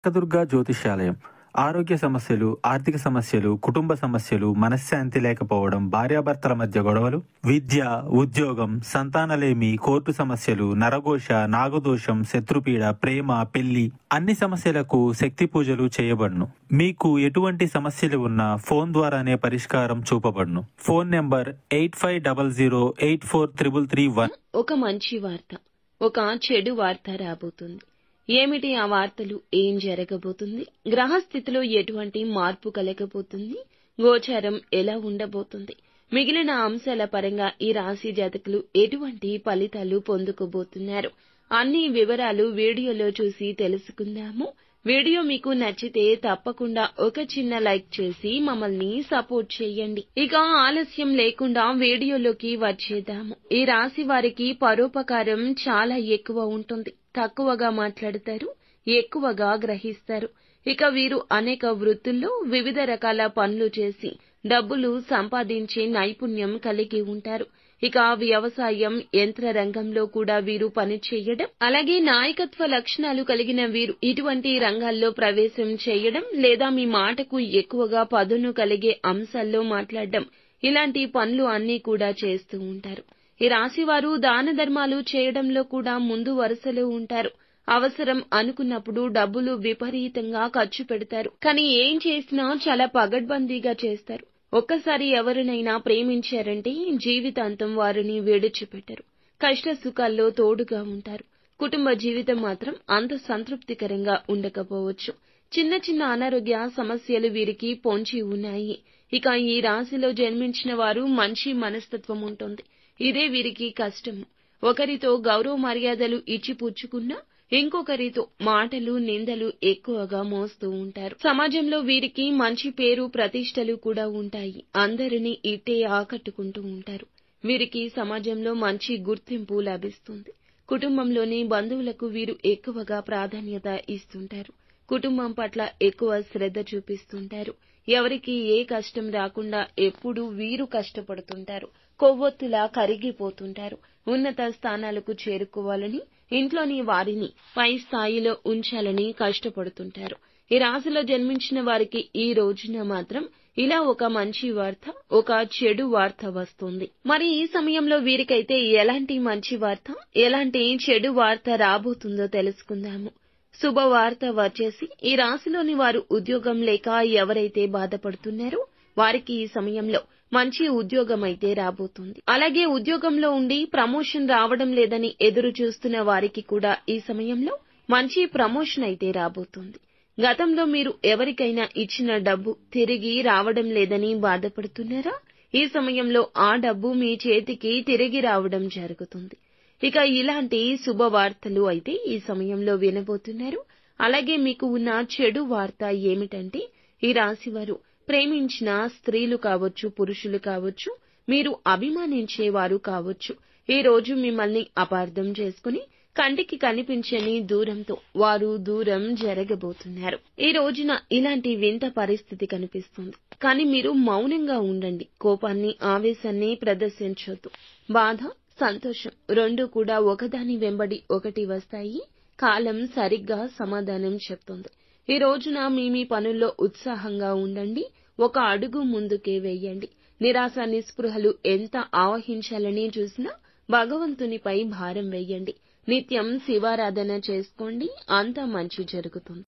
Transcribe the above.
కనకదుర్గ జ్యోతిష్యాలయం. ఆరోగ్య సమస్యలు, ఆర్థిక సమస్యలు, కుటుంబ సమస్యలు, మనశ్శాంతి లేకపోవడం, భార్యాభర్తల మధ్య గొడవలు, విద్య, ఉద్యోగం, సంతానలేమి, కోర్టు సమస్యలు, నరఘోష, నాగదోషం, శత్రుపీడ, ప్రేమ, పెళ్లి అన్ని సమస్యలకు శక్తి పూజలు చేయబడును. మీకు ఎటువంటి సమస్యలు ఉన్నా ఫోన్ ద్వారానే పరిష్కారం చూపబడును. Phone number 8500843331. ఒక మంచి వార్త, ఒక చెడు వార్త రాబోతుంది. ఏమిటి ఆ వార్తలు? ఏం జరగబోతుంది? గ్రహస్థితిలో ఎటువంటి మార్పు కలగబోతుంది? గోచారం ఎలా ఉండబోతుంది? మిగిలిన అంశాల పరంగా ఈ రాశి జాతకులు ఎటువంటి ఫలితాలు పొందుకోబోతున్నారు? అన్ని వివరాలు వీడియోలో చూసి తెలుసుకుందాము. వీడియో మీకు నచ్చితే తప్పకుండా ఒక చిన్న లైక్ చేసి మమ్మల్ని సపోర్ట్ చేయండి. ఇక ఆలస్యం లేకుండా వీడియోలోకి వచ్చేద్దాము. ఈ రాశి వారికి పరోపకారం చాలా ఎక్కువ ఉంటుంది. తక్కువగా మాట్లాడతారు, ఎక్కువగా గ్రహిస్తారు. ఇక వీరు అనేక వృత్తుల్లో వివిధ రకాల పనులు చేసి డబ్బులు సంపాదించే నైపుణ్యం కలిగి ఉంటారు. ఇక వ్యవసాయం, యంత్ర రంగంలో కూడా వీరు పనిచేయడం, అలాగే నాయకత్వ లక్షణాలు కలిగిన వీరు ఇటువంటి రంగాల్లో ప్రవేశం చేయడం, లేదా మీ మాటకు ఎక్కువగా పదును కలిగే అంశాల్లో మాట్లాడడం, ఇలాంటి పనులు అన్నీ కూడా చేస్తూ ఉంటారు. ఈ రాశివారు దాన ధర్మాలు చేయడంలో కూడా ముందు వరుసలో ఉంటారు. అవసరం అనుకున్నప్పుడు డబ్బులు విపరీతంగా ఖర్చు పెడతారు. కానీ ఏం చేసినా చాలా పగడ్బందీగా చేస్తారు. ఒక్కసారి ఎవరినైనా ప్రేమించారంటే జీవితాంతం వారిని విడిచిపెట్టరు. కష్ట సుఖాల్లో తోడుగా ఉంటారు. కుటుంబ జీవితం మాత్రం అంత సంతృప్తికరంగా ఉండకపోవచ్చు. చిన్న చిన్న అనారోగ్య సమస్యలు వీరికి పొంచి ఉన్నాయి. ఇక ఈ రాశిలో జన్మించిన వారు మంచి మనస్తత్వం ఉంటుంది. ఇదే వీరికి కష్టము. ఒకరితో గౌరవ మర్యాదలు ఇచ్చి పుచ్చుకున్నా ఇంకొకరితో మాటలు, నిందలు ఎక్కువగా మోస్తూ ఉంటారు. సమాజంలో వీరికి మంచి పేరు, ప్రతిష్టలు కూడా ఉంటాయి. అందరినీ ఇట్టే ఆకట్టుకుంటూ ఉంటారు. వీరికి సమాజంలో మంచి గుర్తింపు లభిస్తుంది. కుటుంబంలోని బంధువులకు వీరు ఎక్కువగా ప్రాధాన్యత ఇస్తుంటారు. కుటుంబం పట్ల ఎక్కువ శ్రద్ధ చూపిస్తుంటారు. ఎవరికి ఏ కష్టం రాకుండా ఎప్పుడూ వీరు కష్టపడుతుంటారు. కొవ్వొత్తులా కరిగిపోతుంటారు. ఉన్నత స్థానాలకు చేరుకోవాలని, ఇంట్లోని వారిని పై స్థాయిలో ఉంచాలని కష్టపడుతుంటారు. ఈ రాశిలో జన్మించిన వారికి ఈ రోజున మాత్రం ఇలా ఒక మంచి వార్త, ఒక చెడు వార్త వస్తుంది. మరి ఈ సమయంలో వీరికైతే ఎలాంటి మంచి వార్త, ఎలాంటి చెడు వార్త రాబోతుందో తెలుసుకుందాము. శుభవార్త వచ్చేసి ఈ రాశిలోని వారు ఉద్యోగం లేక ఎవరైతే బాధపడుతున్నారో వారికి ఈ సమయంలో మంచి ఉద్యోగం అయితే రాబోతుంది. అలాగే ఉద్యోగంలో ఉండి ప్రమోషన్ రావడం లేదని ఎదురు చూస్తున్న వారికి కూడా ఈ సమయంలో మంచి ప్రమోషన్ అయితే రాబోతుంది. గతంలో మీరు ఎవరికైనా ఇచ్చిన డబ్బు తిరిగి రావడం లేదని బాధపడుతున్నారా? ఈ సమయంలో ఆ డబ్బు మీ చేతికి తిరిగి రావడం జరుగుతుంది. ఇక ఇలాంటి శుభవార్తలు అయితే ఈ సమయంలో వినబోతున్నారు. అలాగే మీకు ఉన్న చెడు వార్త ఏమిటంటే ఈ రాశివారు ప్రేమించిన స్త్రీలు కావచ్చు, పురుషులు కావచ్చు, మీరు అభిమానించేవారు కావచ్చు, ఈ రోజు మిమ్మల్ని అపార్థం చేసుకుని కంటికి కనిపించని దూరంతో వారు దూరం జరగబోతున్నారు. ఈ రోజున ఇలాంటి వింత పరిస్థితి కనిపిస్తుంది. కానీ మీరు మౌనంగా ఉండండి. కోపాన్ని, ఆవేశాన్ని ప్రదర్శించొద్దు. బాధ, సంతోషం రెండూ కూడా ఒకదాని వెంబడి ఒకటి వస్తాయి. కాలం సరిగ్గా సమాధానం చెప్తుంది. ఈ రోజున మీ పనుల్లో ఉత్సాహంగా ఉండండి. ఒక అడుగు ముందుకే వేయండి. నిరాశ, నిస్పృహలు ఎంత ఆవహించాలని చూసినా భగవంతునిపై భారం వేయండి. నిత్యం శివారాధన చేసుకోండి. అంతా మంచి జరుగుతుంది.